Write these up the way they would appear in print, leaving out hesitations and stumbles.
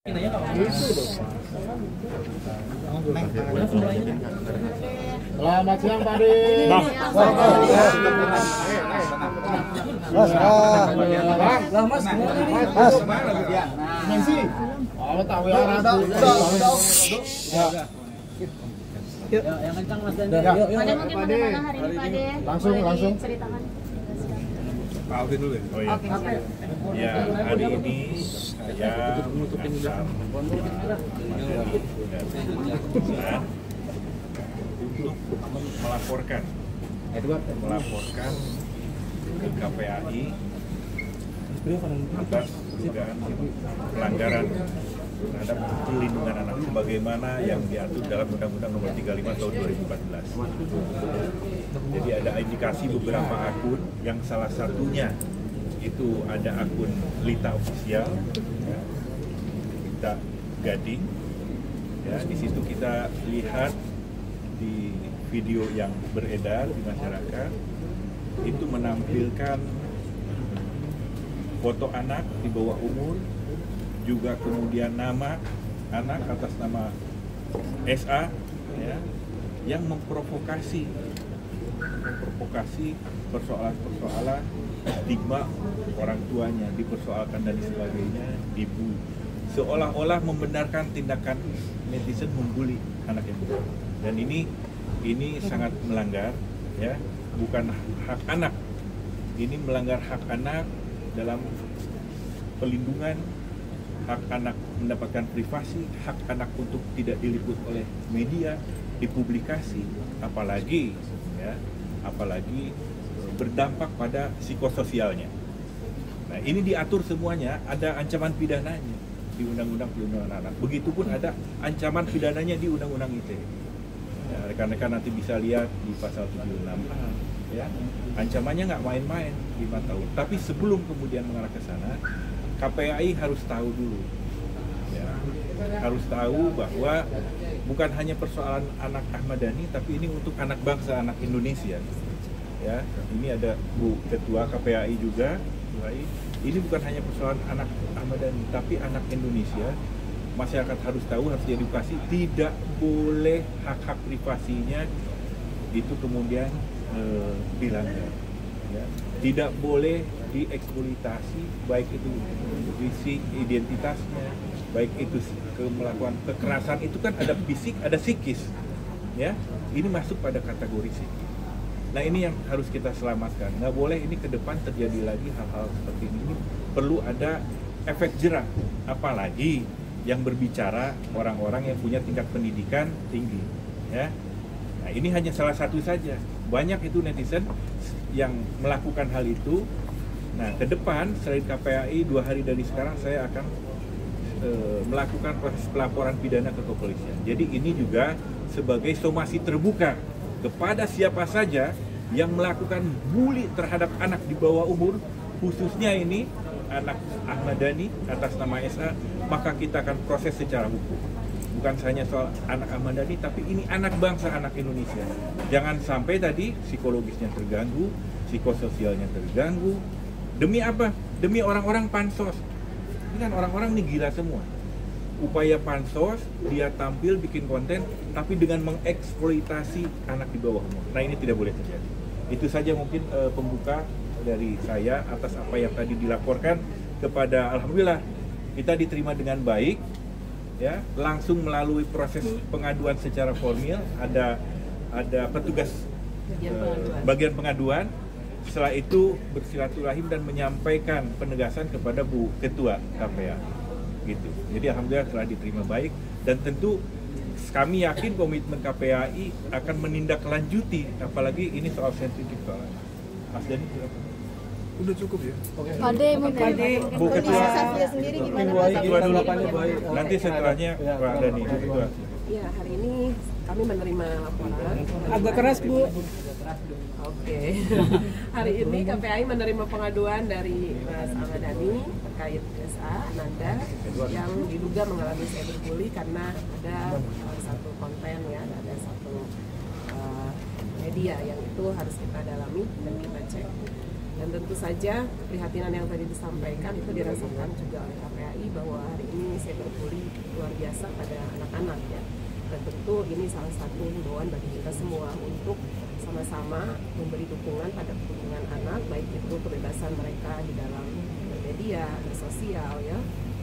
Selamat siang Pak Di. Mas. Oh, tahu ya. Yuk, yang kencang Mas Dan. Yuk, Pada mungkin bagaimana hari ini Pak De? Langsung. Ceritakan. Pak Alvin dulu ya? Oh iya. Ya, hari ini saya untuk melaporkan ke KPAI atas dugaan pelanggaran terhadap perlindungan anak sebagaimana yang diatur dalam Undang-Undang Nomor 35 Tahun 2014. Jadi ada indikasi beberapa akun yang salah satunya itu ada akun Lita Official, ya, Lita Gading. Ya, di situ kita lihat di video yang beredar di masyarakat itu menampilkan foto anak di bawah umur, juga kemudian nama anak atas nama SA, ya, yang memprovokasi persoalan-persoalan stigma orang tuanya dipersoalkan dan sebagainya, ibu seolah-olah membenarkan tindakan netizen membuli anak yang benar. Dan ini sangat melanggar, ya, bukan hak anak, ini melanggar hak anak dalam pelindungan, hak anak mendapatkan privasi, hak anak untuk tidak diliput oleh media, dipublikasi, apalagi berdampak pada psikososialnya. Nah, ini diatur semuanya, ada ancaman pidananya di Undang-Undang Perlindungan Anak. Begitupun ada ancaman pidananya di Undang-Undang ITE. Ya, rekan-rekan nanti bisa lihat di pasal 76A. Ya, ancamannya nggak main-main, 5 tahun. Tapi sebelum kemudian mengarah ke sana, KPAI harus tahu dulu, ya, harus tahu bahwa bukan hanya persoalan anak Ahmad Dhani, tapi ini untuk anak bangsa, anak Indonesia. Ya, ini ada Bu Ketua KPAI juga. Ini bukan hanya persoalan anak Ahmad Dhani, tapi anak Indonesia. Masyarakat harus tahu, harus diedukasi, tidak boleh hak-hak privasinya itu kemudian dilanggar. Ya. Tidak boleh dieksploitasi, baik itu fisik identitasnya, baik itu melakukan kekerasan, itu kan ada fisik, ada psikis, ya. Ini masuk pada kategori psikis. Nah, ini yang harus kita selamatkan. Nggak boleh ini ke depan terjadi lagi hal-hal seperti ini. Ini perlu ada efek jerah, apalagi yang berbicara orang-orang yang punya tingkat pendidikan tinggi, ya. Nah, ini hanya salah satu saja. Banyak itu netizen yang melakukan hal itu. Nah, ke depan selain KPAI 2 hari dari sekarang saya akan melakukan proses pelaporan pidana ke kepolisian. Jadi ini juga sebagai somasi terbuka kepada siapa saja yang melakukan bully terhadap anak di bawah umur, khususnya ini anak Ahmad Dhani atas nama SA, maka kita akan proses secara hukum. Bukan hanya soal anak Ahmad Dhani, tapi ini anak bangsa, anak Indonesia. Jangan sampai tadi psikologisnya terganggu, psikososialnya terganggu. Demi apa? Demi orang-orang pansos. Ini kan orang-orang nih gila semua. Upaya pansos, dia tampil bikin konten, tapi dengan mengeksploitasi anak di bawah umur. Nah, ini tidak boleh terjadi. Itu saja mungkin pembuka dari saya atas apa yang tadi dilaporkan kepada, alhamdulillah kita diterima dengan baik, ya, langsung melalui proses pengaduan secara formil, ada petugas bagian pengaduan. Setelah itu bersilaturahim dan menyampaikan penegasan kepada Bu Ketua KPA, gitu. Jadi alhamdulillah telah diterima baik, dan tentu kami yakin komitmen KPAI akan menindaklanjuti, apalagi ini soal sensitif soalnya. Mas Dhani, udah cukup ya? Pak De, mungkin Bu Ketua sendiri gimana Pak? Nanti setelahnya Pak Dhani. Ya, hari ini kami menerima laporan. Agak keras, Bu. Oke. Hari ini KPAI menerima pengaduan dari Mas Ahmad Dhani terkait SA Nanda yang diduga mengalami cyberbully karena ada satu konten, ya, ada satu media yang itu harus kita dalami dan kita cek. Dan tentu saja keprihatinan yang tadi disampaikan itu dirasakan juga oleh KPAI bahwa hari ini cyberbullying luar biasa pada anak-anak ya. Dan tentu ini salah satu himbauan bagi kita semua untuk sama-sama memberi dukungan pada perlindungan anak, baik itu kebebasan mereka di dalam media, sosial ya,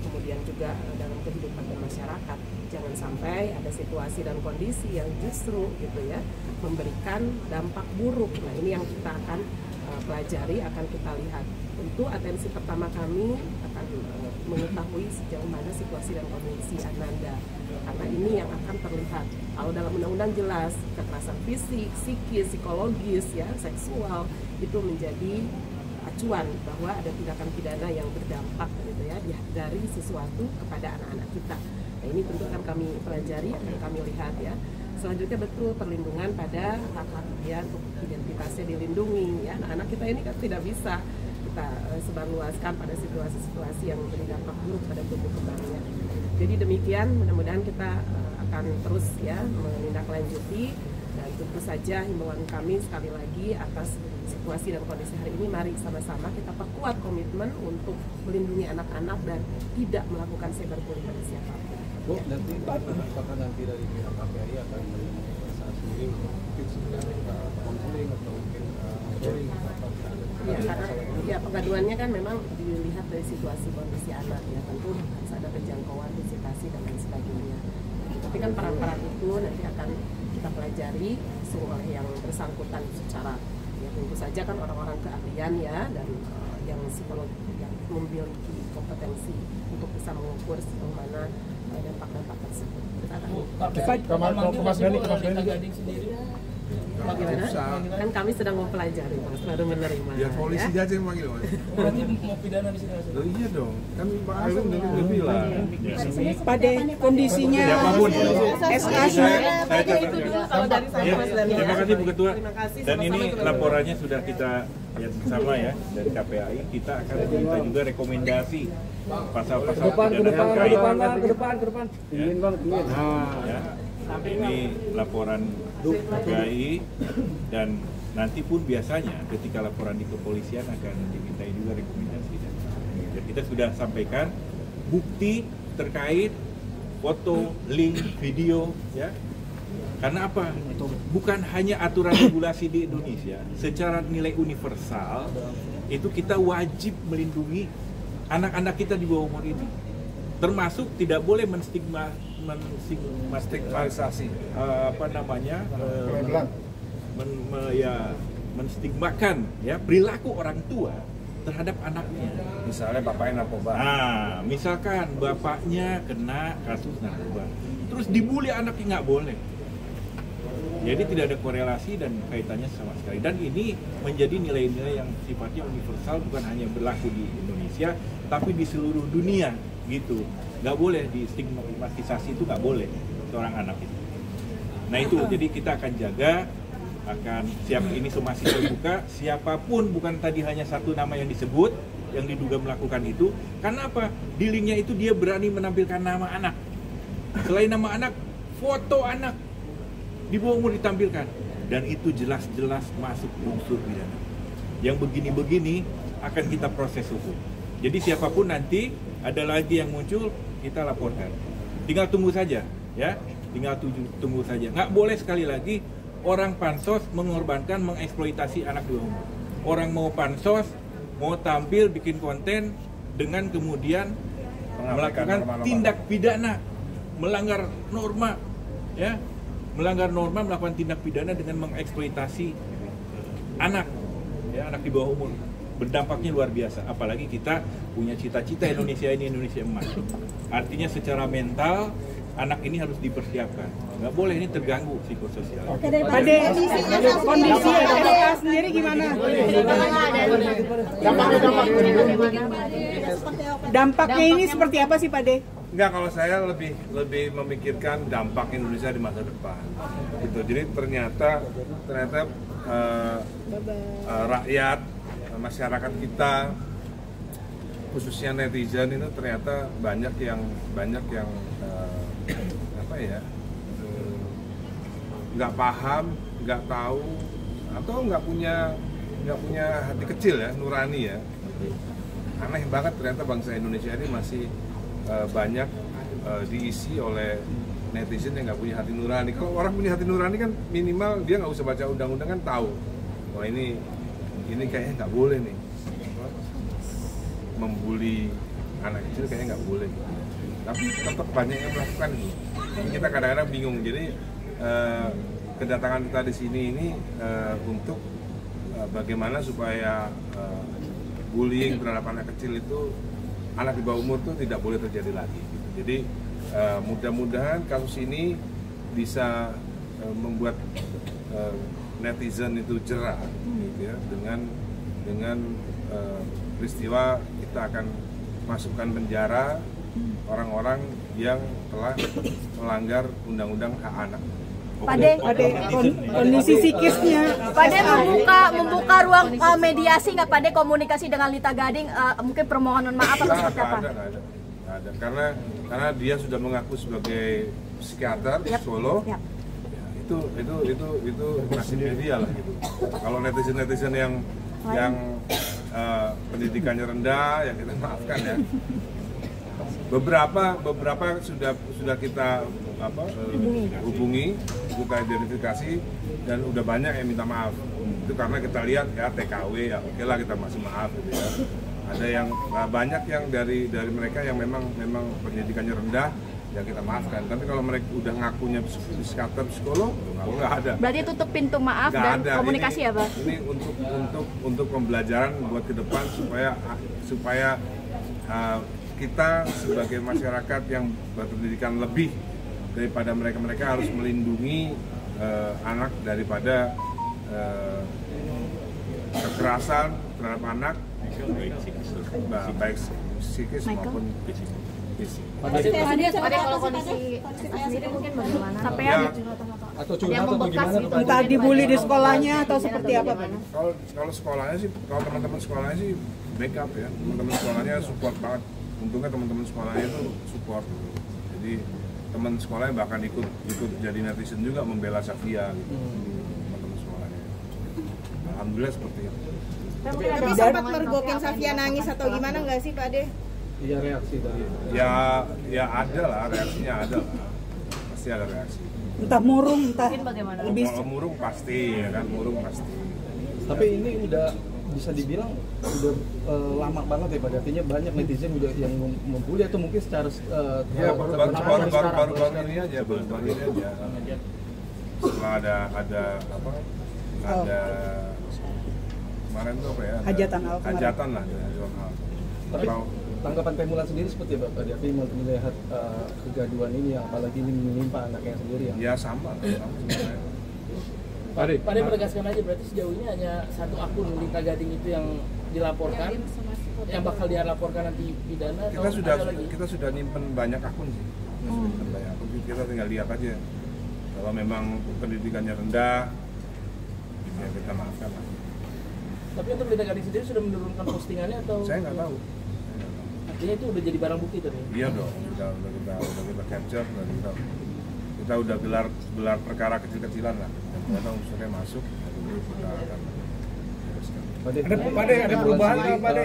kemudian juga dalam kehidupan bermasyarakat. Jangan sampai ada situasi dan kondisi yang justru gitu ya memberikan dampak buruk. Nah ini yang kita akan pelajari, akan kita lihat. Tentu atensi pertama kami akan mengetahui sejauh mana situasi dan kondisi Ananda, karena ini yang akan terlihat. Kalau dalam undang-undang jelas kekerasan fisik, psikis, psikologis, ya, seksual itu menjadi acuan bahwa ada tindakan pidana yang berdampak gitu ya dari sesuatu kepada anak-anak kita. Nah, ini tentu akan kami pelajari, akan kami lihat ya. Selanjutnya betul perlindungan pada hak-hak dia untuk identitasnya dilindungi ya. Anak-anak kita ini kan tidak bisa kita sebarluaskan pada situasi-situasi yang berdampak buruk pada tumbuh kembangnya. Jadi demikian, mudah-mudahan kita akan terus ya menindaklanjuti, dan tentu saja himbauan kami sekali lagi atas situasi dan kondisi hari ini, mari sama-sama kita perkuat komitmen untuk melindungi anak-anak dan tidak melakukan cyberbullying pada siapapun. Bu, nanti apakah nanti dari pihak KPAI akan saat sendiri mungkin sebenarnya konseling atau mungkin mentoring ya, karena ya pengaduannya kan memang dilihat dari situasi kondisi anak ya, tentu harus ada penjangkauan, visitasi dan lain sebagainya. Tapi kan peran-peran itu nanti akan kita pelajari langsung oleh yang bersangkutan secara ya, tentu saja kan orang-orang keahlian ya, dan yang psikolog yang memiliki kompetensi untuk bisa mengukur sejauh mana dampak-dampak tersebut. Kita akan Mas Dani gimana? Kan kami sedang mempelajari, Mas, baru menerima. Biar polisi ya? aja yang manggil, Mas. Berarti mau pidana di sini. Loh, iya dong, kan Pak Alim udah bilang. Pada kondisinya Siapapun. SK-nya Saya Kalau dari saya, Ya, Mas Dani, ya. terima kasih Bu Ketua. Terima kasih, Dan sama-sama ini kita laporannya sudah kita lihat bersama ya dari KPAI. Kita akan minta juga rekomendasi pasal-pasal pidana terkait. ke depan. Ya, ini laporan KPAI, dan nanti pun biasanya ketika laporan di kepolisian akan dimintai juga rekomendasi. Dan kita sudah sampaikan bukti terkait foto, link, video, ya. Karena apa? Bukan hanya aturan regulasi di Indonesia, secara nilai universal itu kita wajib melindungi anak-anak kita di bawah umur ini. Termasuk tidak boleh menstigmatisasi menstigmakan ya perilaku orang tua terhadap anaknya. Misalnya bapaknya narkoba. Nah, misalkan bapaknya kena kasus narkoba, terus dibully anaknya, nggak boleh. Jadi tidak ada korelasi dan kaitannya sama sekali. Dan ini menjadi nilai-nilai yang sifatnya universal, bukan hanya berlaku di Indonesia, tapi di seluruh dunia gitu. Nggak boleh di stigmatisasi, itu nggak boleh seorang anak itu. Nah itu, jadi kita akan jaga, akan siap, ini masih terbuka, siapapun, bukan tadi hanya satu nama yang disebut yang diduga melakukan itu. Karena apa? Di linknya itu dia berani menampilkan nama anak. Selain nama anak, foto anak di bawah umur ditampilkan, dan itu jelas-jelas masuk unsur pidana. Yang begini-begini akan kita proses hukum. Jadi siapapun nanti ada lagi yang muncul, kita laporkan. Tinggal tunggu saja, ya. Tinggal tunggu saja. Nggak boleh sekali lagi orang pansos mengorbankan, mengeksploitasi anak di bawah umur. Orang mau pansos, mau tampil, bikin konten dengan kemudian melakukan tindak pidana, melanggar norma, ya. Melanggar norma, melakukan tindak pidana dengan mengeksploitasi anak, ya, anak di bawah umur. Berdampaknya luar biasa, apalagi kita punya cita-cita Indonesia ini Indonesia emas. Artinya secara mental anak ini harus dipersiapkan, nggak boleh ini terganggu psikososial. Pada kondisi SK sendiri gimana? Dampaknya ini seperti apa sih, Pak De? Enggak, kalau saya lebih memikirkan dampak Indonesia di masa depan. Gitu. Jadi ternyata rakyat, masyarakat kita, khususnya netizen itu ternyata banyak yang nggak paham, nggak tahu, atau nggak punya nggak punya hati kecil ya, nurani ya. Aneh banget ternyata bangsa Indonesia ini masih banyak diisi oleh netizen yang nggak punya hati nurani. Kalau orang punya hati nurani kan minimal dia nggak usah baca undang-undang kan tahu, wah ini kayaknya nggak boleh nih, membuli anak kecil kayaknya nggak boleh. Tapi tetap banyak yang melakukan itu. Kita kadang-kadang bingung. Jadi kedatangan kita di sini ini untuk bagaimana supaya bullying terhadap anak kecil itu, anak di bawah umur itu tidak boleh terjadi lagi. Jadi mudah-mudahan kasus ini bisa membuat netizen itu jerah, gitu ya, dengan peristiwa kita akan masukkan penjara orang-orang yang telah melanggar undang-undang hak anak. Pade, kondisi psikisnya. Pade membuka ruang mediasi nggak Pade, komunikasi dengan Lita Gading, mungkin permohonan maaf atau seperti apa? Nggak ada. Karena dia sudah mengaku sebagai psikiater psikolog. Ya, itu nasibnya dia lah gitu. Kalau netizen yang pendidikannya rendah, yang kita maafkan ya. Beberapa sudah kita hubungi, kita identifikasi, dan udah banyak yang minta maaf. Itu karena kita lihat ya TKW ya, oke lah kita masih maaf gitu ya. Ada yang banyak yang dari mereka yang memang pendidikannya rendah, ya kita maafkan. Tapi kalau mereka udah ngakunya psikiater psikolog, nggak ada. Berarti tutup pintu maaf nggak dan ada. komunikasi ya, Bang? Ini untuk pembelajaran buat ke depan supaya kita sebagai masyarakat yang berpendidikan lebih daripada mereka harus melindungi anak daripada kekerasan terhadap anak, baik psikis maupun fisik. Pade kalau kondisi sendiri mungkin bagaimana? Sampai Ya, Atau curhat atau gimana? Entah dibully di sekolahnya atau seperti apa, Pak? Kalau sekolahnya sih, kalau teman-teman sekolahnya sih backup ya, teman-teman sekolahnya support banget. Untungnya teman-teman sekolahnya itu support. Jadi teman sekolahnya bahkan ikut jadi netizen juga membela Safia gitu. Teman-teman sekolahnya. Alhamdulillah seperti itu. Tapi sempat mergokin Safia nangis atau gimana nggak sih Pak De? Iya reaksi dari. Ya ada lah, reaksinya ada lah. Pasti ada reaksi. Entah murung, entah lebih. Kalau murung pasti ya kan, murung pasti. Tapi ini udah bisa dibilang udah lama banget ya Pak. Artinya banyak netizen udah yang membuli atau mungkin secara ya baru ini aja, baru ini aja. Setelah ada kemarin tuh apa ya? Hajatan lah. Tapi tanggapan Pemulan sendiri seperti apa Pak? Dia melihat kegaduhan ini, apalagi ini menimpa anaknya sendiri ya? Ya sama sebenarnya. Pak De menegaskan aja, berarti sejauh ini hanya satu akun Lita Gading itu yang dilaporkan, yang bakal dia laporkan nanti pidana. Kita sudah nyimpen banyak akun sih. Kita tinggal lihat aja. Kalau memang pendidikannya rendah, ya kita maafkan lah. Tapi untuk Lita Gading sendiri sudah menurunkan postingannya atau? Saya nggak tahu. Artinya itu udah jadi barang bukti tadi? Iya dong, udah kita capture, kita udah gelar perkara kecil-kecilan lah. Ternyata unsurnya masuk, lalu kita akan ada perubahan nggak Pak De?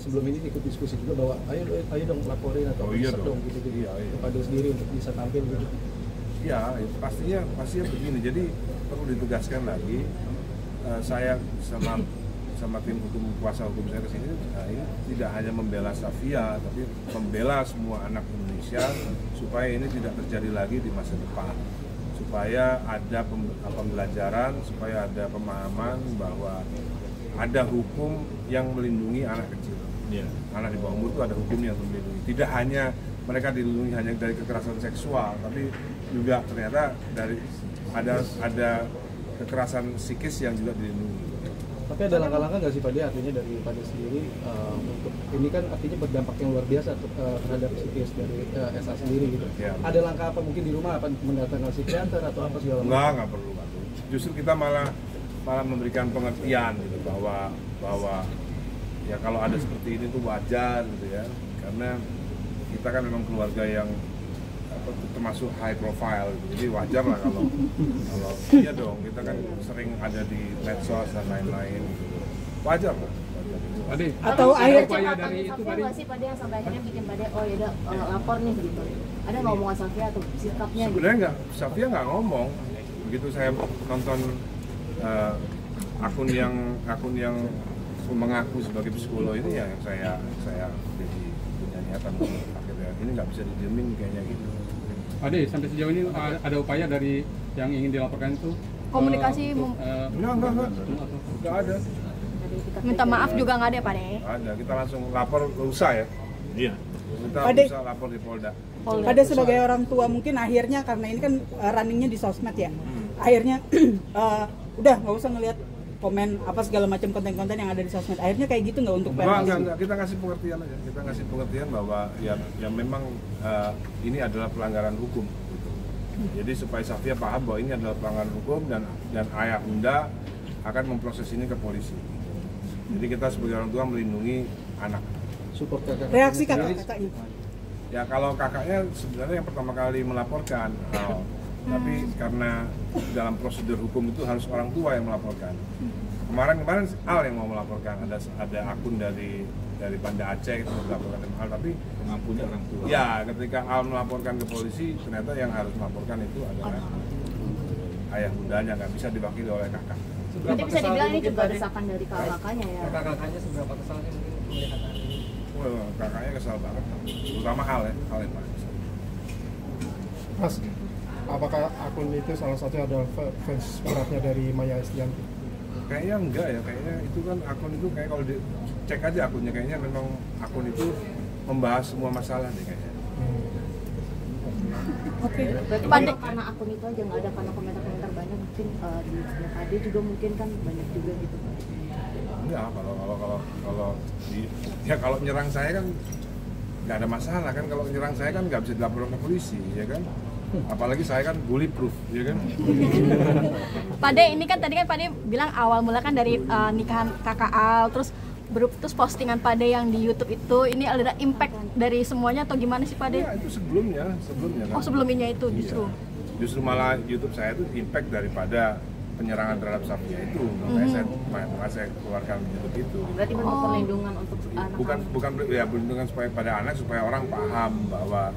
Sebelum ini ikut diskusi juga bahwa ayo dong laporin atau dong gitu kepada sendiri untuk bisa tampil gitu. Ya pastinya begini. Jadi perlu ditegaskan lagi, saya sama tim kuasa hukum saya kesini, ini tidak hanya membela Safia, tapi membela semua anak Indonesia supaya ini tidak terjadi lagi di masa depan, supaya ada pembelajaran, supaya ada pemahaman bahwa ada hukum yang melindungi anak kecil. Anak di bawah umur itu ada hukum yang melindungi. Tidak hanya mereka dilindungi hanya dari kekerasan seksual, tapi juga ternyata ada kekerasan psikis yang juga dilindungi. Tapi ada langkah-langkah nggak sih Pak De, artinya dari Pak De sendiri untuk ini kan artinya berdampak yang luar biasa terhadap psikis dari SA sendiri gitu. Ya. Ada langkah apa mungkin di rumah, apa mendatangkan psikiater atau apa segala macam? Nggak perlu. Justru kita malah memberikan pengertian gitu bahwa ya kalau ada seperti ini tuh wajar gitu ya, karena kita kan memang keluarga yang termasuk high profile, jadi wajar lah kalau iya dong, kita kan sering ada di medsos dan lain-lain, wajar lah. Atau akhir upaya dari itu tadi sih Pade yang sampai akhirnya bikin Pade oh ya udah lapor nih gitu. Ada nggak omongan Safia atau sikapnya? Sebenarnya nggak, Safia nggak ngomong. Begitu saya nonton akun yang mengaku sebagai psikolog ini ya yang saya jadi punya niatan akhirnya ini nggak bisa didiemin kayaknya gitu. Ade, sampai sejauh ini ada upaya dari yang ingin dilaporkan itu? Komunikasi nggak ada. Minta maaf juga nggak ada Pak De? Ada, kita langsung lapor usaha ya. Iya. Kita bisa lapor di Polda. Pada sebagai orang tua mungkin akhirnya karena ini kan runningnya di sosmed ya, akhirnya udah nggak usah ngelihat komen apa segala macam konten-konten yang ada di sosmed. Akhirnya kayak gitu nggak untuk parents? Enggak, kita kasih pengertian aja. Kita kasih pengertian bahwa ya memang ini adalah pelanggaran hukum. Gitu. Jadi supaya Safia paham bahwa ini adalah pelanggaran hukum dan ayah bunda akan memproses ini ke polisi. Jadi kita sebagai orang tua melindungi anak. Support kakak. Reaksi kakaknya? Ya kalau kakaknya sebenarnya yang pertama kali melaporkan, tapi karena dalam prosedur hukum itu harus orang tua yang melaporkan. Kemarin Al yang mau melaporkan, ada akun dari Banda Aceh itu melaporkan Al, tapi pengampunnya orang tua. Ya ketika Al melaporkan ke polisi, ternyata yang harus melaporkan itu adalah ayah bundanya, nggak bisa diwakili oleh kakak. Berarti bisa dibilang ini juga desakan dari kakaknya ya? Kakaknya seberapa kesalnya mungkin melihat hari ini? Wah, kakaknya kesal banget, terutama Al yang paling kesal. Mas, apakah akun itu salah satu adalah fans beratnya dari Maya Estianty? Kayaknya enggak ya, kayaknya itu kan akun itu kayak kalau cek aja akunnya, kayaknya memang akun itu membahas semua masalah deh kayaknya. Oke. Berarti karena akun itu aja nggak ada karena komentar-komentar banyak mungkin di Pade juga mungkin kan banyak juga gitu. Enggak, kalau nyerang saya kan nggak ada masalah kan, kalau nyerang saya kan nggak bisa dilaporkan ke polisi ya kan. Apalagi saya kan bullyproof, ya kan? Pade, ini kan tadi kan Pade bilang awal mula kan dari nikahan kakak Al, terus postingan Pade yang di YouTube itu, ini ada impact dari semuanya atau gimana sih Pade? Ya, itu sebelumnya kan? Oh sebelumnya itu justru? Iya. Justru malah YouTube saya itu impact daripada penyerangan terhadap Safia itu, makanya saya keluarkan YouTube itu. Berarti bentuk perlindungan untuk anak? Bukan ya perlindungan supaya pada anak, supaya orang paham bahwa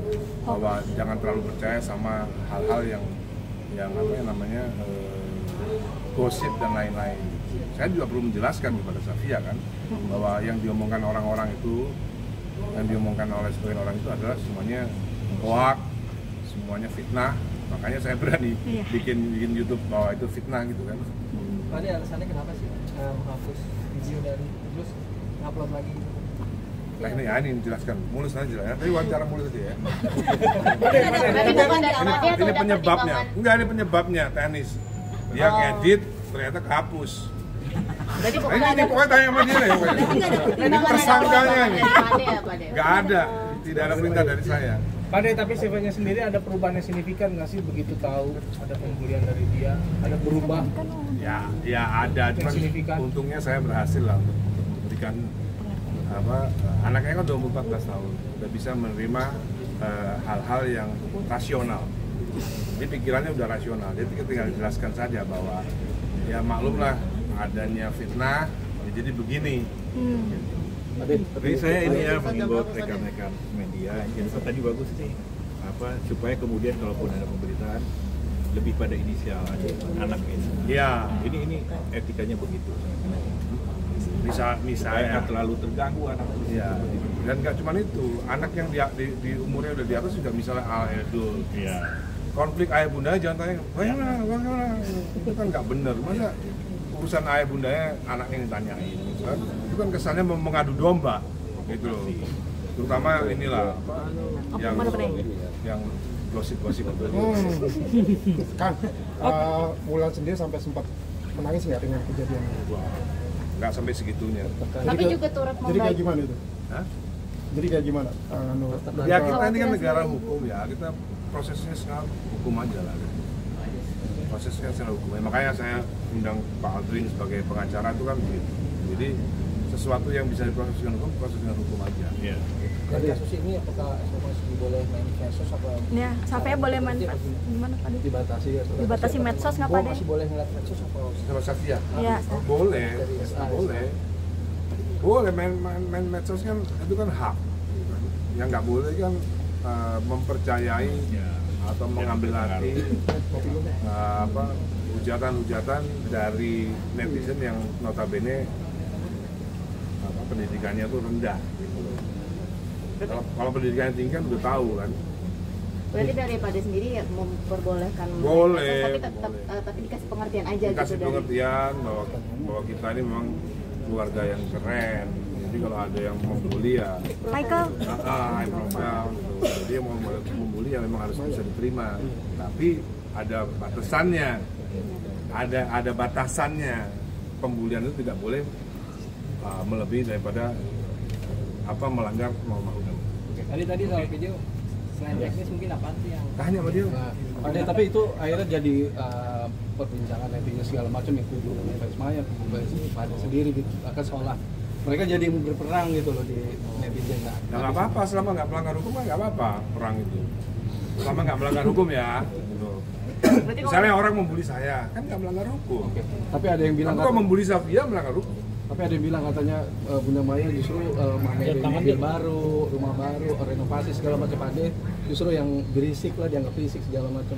jangan terlalu percaya sama hal-hal yang apa yang namanya gosip dan lain-lain. Saya juga perlu menjelaskan kepada Safia kan bahwa yang diomongkan orang-orang itu, yang diomongkan oleh sebagian orang itu adalah semuanya hoax, semuanya fitnah. Makanya saya berani bikin YouTube bahwa itu fitnah gitu kan. Tadi alasannya kenapa sih menghapus video dan terus ngupload lagi? Nah ini dijelaskan, mulus aja ya. Tapi wawancara mulus aja ya. Ini penyebabnya. Enggak, ini penyebabnya teknis. Dia ngedit ternyata kehapus. Ini pokoknya tanya sama dia ya. Ini tersangkanya nih. Enggak ada, tidak ada perintah dari saya. Pade, tapi Safia sendiri ada perubahan yang signifikan nggak sih begitu tahu ada pemberian dari dia, ada berubah? Ya ada, cuman untungnya saya berhasil lah untuk memberikan anaknya kan udah umur 14 tahun, udah bisa menerima hal-hal yang rasional. Jadi pikirannya udah rasional, jadi tinggal dijelaskan saja bahwa ya maklumlah adanya fitnah, ya jadi begini. Jadi saya ini ya mengimbau rekan-rekan media, info tadi bagus sih, supaya kemudian kalaupun ada pemberitaan lebih pada inisial aja anak ini. Ya, ini etikanya begitu. Misalnya nggak terlalu terganggu anak itu. Ya. Dan nggak cuma itu, anak yang di umurnya udah di atas juga misalnya Al-Edul. Iya. Konflik ayah bundanya jangan tanya, bagaimana? Itu kan nggak benar. Masa urusan ayah bundanya anaknya yang ditanyain? Kan? Itu kan kesannya mengadu domba, gitu loh. Terutama inilah yang gosip-gosip itu. Kan, Mulan sendiri sampai sempat menangis nggak dengan kejadian itu? Nggak sampai segitunya. Tapi juga turut jadi kayak gimana itu? Hah? Jadi kayak gimana? Ya kita ini kan negara hukum ya, kita prosesnya secara hukum aja lah. Prosesnya secara hukum. Makanya saya undang Pak Aldrin sebagai pengacara itu kan begitu. Jadi sesuatu yang bisa diproses dengan hukum, proses dengan hukum aja. Yeah. Dari kasus ini apakah masih boleh main medsos apa? Ya, sampai boleh main gimana Pak? Dibatasi ya? Dibatasi medsos nggak Pak? Masih boleh ngeliat medsos apa? Sama Safia? Iya. Boleh, boleh main medsos kan itu kan hak. Yang nggak boleh kan mempercayai atau mengambil hati hujatan-hujatan dari netizen yang notabene pendidikannya tuh rendah. Gitu. Kalau pendidikannya tinggi kan udah tahu kan. Berarti dari Pade sendiri ya memperbolehkan boleh, tapi dikasih pengertian aja dikasih gitu pengertian bahwa kita ini memang keluarga yang keren. Jadi kalau ada yang membuli ya Michael gitu. Jadi yang mau membuli ya memang harus bisa diterima. Tapi ada batasannya. Ada batasannya. Pembulian itu tidak boleh melebihi daripada melanggar norma undang. Tadi soal video selain teknis mungkin apa sih yang tanya sama dia? Tapi itu akhirnya jadi perbincangan netizen segala macam yang kudu fans Maya, kudu Pade sendiri gitu. Akan seolah mereka jadi berperang gitu loh di netizen. Nah, nggak apa-apa selama nggak melanggar hukum kan nggak apa-apa perang itu. Selama nggak melanggar hukum ya. Gitu. Misalnya orang membuli saya kan nggak melanggar hukum. Tapi ada yang bilang kalau membuli Safia melanggar hukum. Tapi ada yang bilang katanya Bunda Maya justru mengambil mobil baru, rumah baru, renovasi segala macam. Pade justru yang berisik lah, dianggap berisik segala macam.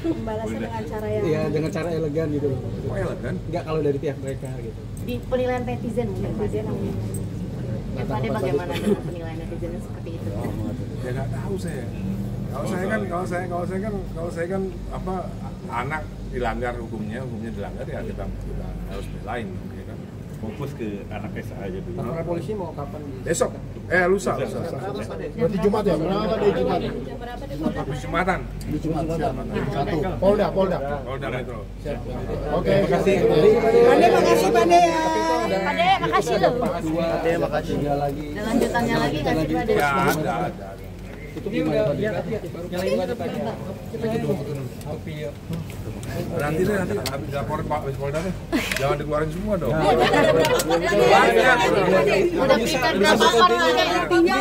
Membalasnya dengan cara yang iya, dengan cara elegan gitu loh. Oh, elegan? Enggak kalau dari pihak mereka gitu. Di penilaian netizen mungkin Pade namanya. Pade bagaimana dengan penilaian netizen seperti itu? Ya nggak tahu saya. Kalau saya kan anak dilanggar hukumnya dilanggar ya kita harus belain, ya kan. Fokus ke anak SA aja dulu. Laporan polisi mau kapan? Besok, lusa. Berarti Jumat ya? Berapa dari Jumat? Jumatan. Satu. Polda. Polda Metro. Oke, makasih. Pade, makasih Pade ya. Pade, makasih loh. Pade, makasih lagi. Ada lanjutannya lagi nggak sih Pade? Ya ada. Itu gimana Pade? Nanti habis laporin Pak Polda deh. Jangan dikeluarin semua dong. Udah pikat berapa orang? Tinggal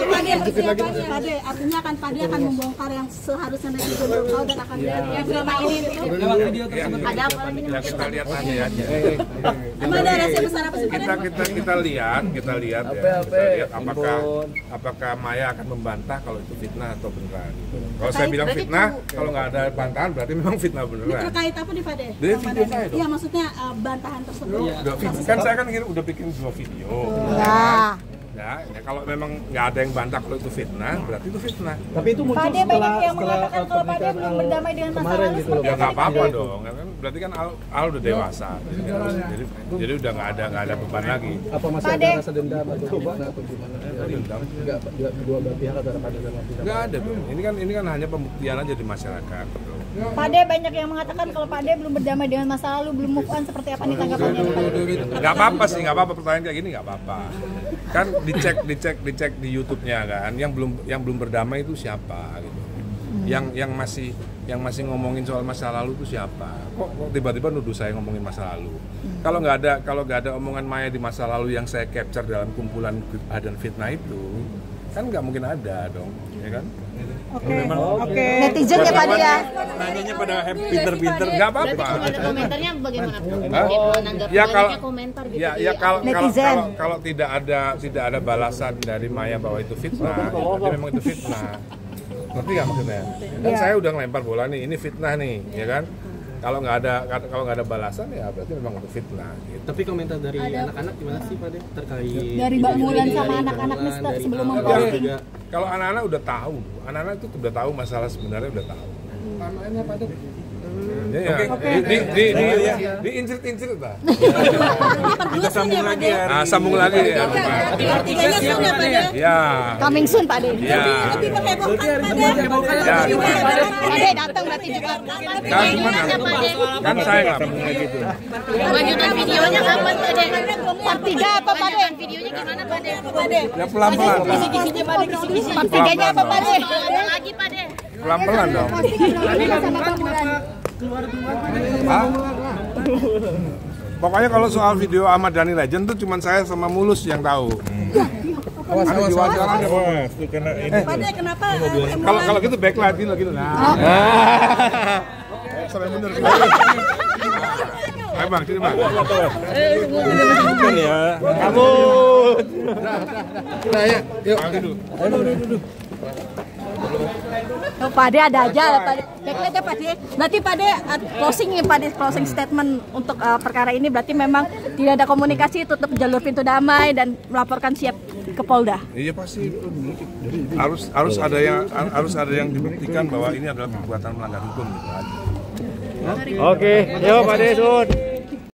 Pade, artinya kan Pade akan membongkar yang seharusnya netizen tahu dan akan yang selama ini Ada apa lagi? Ya kita lihat aja. emang ada rahasia besar apa sih Pade? Kita lihat apakah Maya akan membantah kalau itu fitnah atau beneran. Kalau saya bilang fitnah, kalau nggak ada bantahan berarti memang fitnah beneran. Terkait apa nih Pade? Dari video saya dong. Iya, maksudnya bantahan tersebut. Kan saya kan udah bikin 2 video. Ya, kalau memang nggak ada yang bantah kalau itu fitnah, berarti itu fitnah. Tapi itu muncul Pade banyak yang mengatakan kalau Pade belum berdamai dengan masa lalu ya seperti nggak apa-apa dong, berarti kan Al udah dewasa, jadi udah nggak ada beban lagi. Apa masih ada rasa dendam atau gimana? Dendam? Nggak, kedua belah pihak antara Pade dan Pade. Nggak ada dong. Ini kan hanya pembuktian aja di masyarakat. Pade banyak yang mengatakan kalau Pade belum berdamai dengan masa lalu, belum move on, seperti apa nih tanggapannya? Nggak apa-apa sih, nggak apa-apa pertanyaan kayak gini nggak apa-apa. Kan dicek di YouTube-nya kan, yang belum berdamai itu siapa gitu. Yang masih ngomongin soal masa lalu itu siapa? Kok tiba-tiba nuduh saya ngomongin masa lalu? Kalau nggak ada omongan Maya di masa lalu yang saya capture dalam kumpulan dan fitnah itu, kan nggak mungkin ada dong, ya kan? Oke. Netizen ya Pade ya. Nanyanya pada pinter-pinter. Nggak apa-apa. Ada komentarnya bagaimana? Ya komentar gitu. Ya kalau tidak ada balasan dari Maya bahwa itu fitnah, berarti memang itu fitnah. Ngerti nggak maksudnya? Kan saya udah ngelempar bola nih, ini fitnah nih, ya kan? Kalau nggak ada balasan ya berarti memang itu fitnah. Gitu. Tapi komentar dari anak-anak gimana sih Pade terkait dari Mbak Mulan sama anak-anak Mister sebelum memposting? Kalau anak-anak udah tahu, anak-anak itu udah tahu masalah sebenarnya udah tahu. Namanya Pade. Di insert lah. Kita sambung lagi ya. Sambung lagi ya. Artinya soon ya Pade. Ya. Coming soon Pade. Ya. Lebih menghebohkan Pade. Pade datang berarti juga. Kan saya nggak ngomong gitu. Lanjutan videonya kapan Pade? Part 3 apa Pade? Videonya gimana Pade? Ya pelan-pelan. Kisi-kisinya Pade, kisi-kisi. Part 3-nya apa Pade? Ada lagi Pade. Pelan-pelan dong. Sama Mbak Mulan. Pokoknya kalau soal video Ahmad Dhani Legend tuh cuma saya sama Mulus yang tahu. Awas. Awas, tuh kena ini. Pak De, kenapa? Kalau gitu backlight gitu. Nah. Sampai bener. Ayo Bang, sini Bang. Bukan ya. Kabut. Udah ya, yuk. Duduk. Oh, Pak De ada aja lah Pak De. Backlight ya Pak De. Berarti Pak De closing ya Pak De, closing statement untuk perkara ini berarti memang tidak ada komunikasi, tutup jalur pintu damai dan melaporkan siap ke Polda. Iya pasti harus ada yang dibuktikan bahwa ini adalah perbuatan melanggar hukum gitu aja. Oke, yuk Pak De,